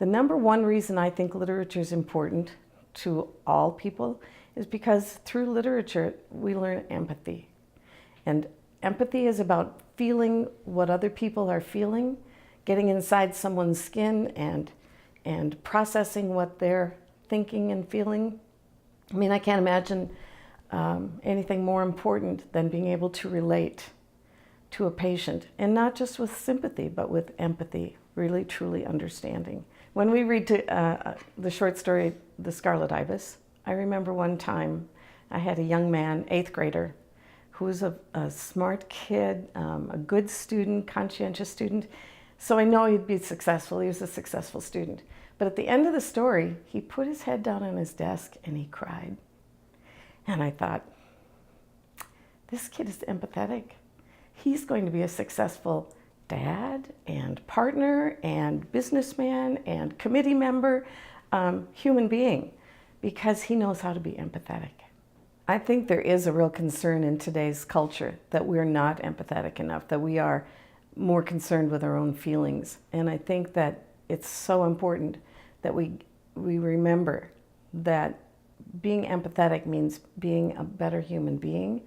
The number one reason I think literature is important to all people is because through literature we learn empathy. And empathy is about feeling what other people are feeling, getting inside someone's skin and processing what they're thinking and feeling. I mean, I can't imagine anything more important than being able to relate to a patient, and not just with sympathy, but with empathy, really truly understanding. When we read the short story, The Scarlet Ibis, I remember one time I had a young man, 8th grader, who was a smart kid, a good student, conscientious student. So I know he'd be successful. He was a successful student. But at the end of the story, he put his head down on his desk and he cried. And I thought, this kid is empathetic. He's going to be a successful dad and partner and businessman and committee member, human being, because he knows how to be empathetic. I think there is a real concern in today's culture that we're not empathetic enough, that we are more concerned with our own feelings. And I think that it's so important that we remember that being empathetic means being a better human being.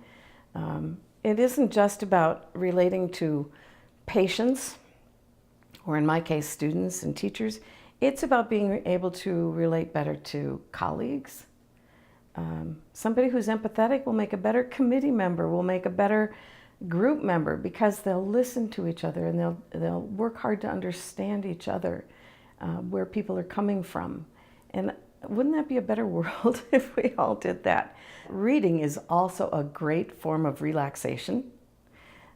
It isn't just about relating to patients, or in my case, students and teachers. It's about being able to relate better to colleagues. Somebody who's empathetic will make a better committee member, will make a better group member, because they'll listen to each other and they'll work hard to understand each other, where people are coming from. And wouldn't that be a better world if we all did that? Reading is also a great form of relaxation.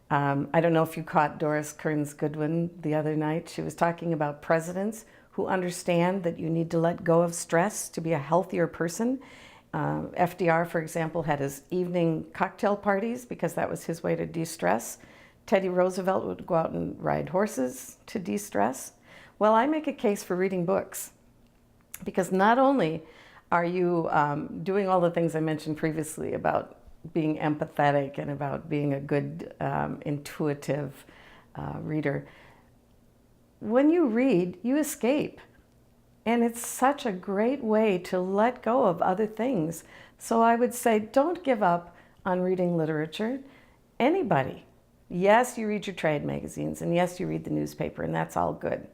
I don't know if you caught Doris Kearns Goodwin the other night. She was talking about presidents who understand that you need to let go of stress to be a healthier person. FDR, for example, had his evening cocktail parties because that was his way to de-stress. Teddy Roosevelt would go out and ride horses to de-stress. Well, I make a case for reading books, because not only are you doing all the things I mentioned previously about being empathetic and about being a good, intuitive reader, when you read, you escape. And it's such a great way to let go of other things. So I would say, don't give up on reading literature. Anybody. Yes, you read your trade magazines, and yes, you read the newspaper, and that's all good.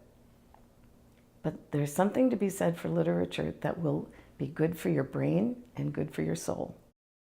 But there's something to be said for literature that will be good for your brain and good for your soul.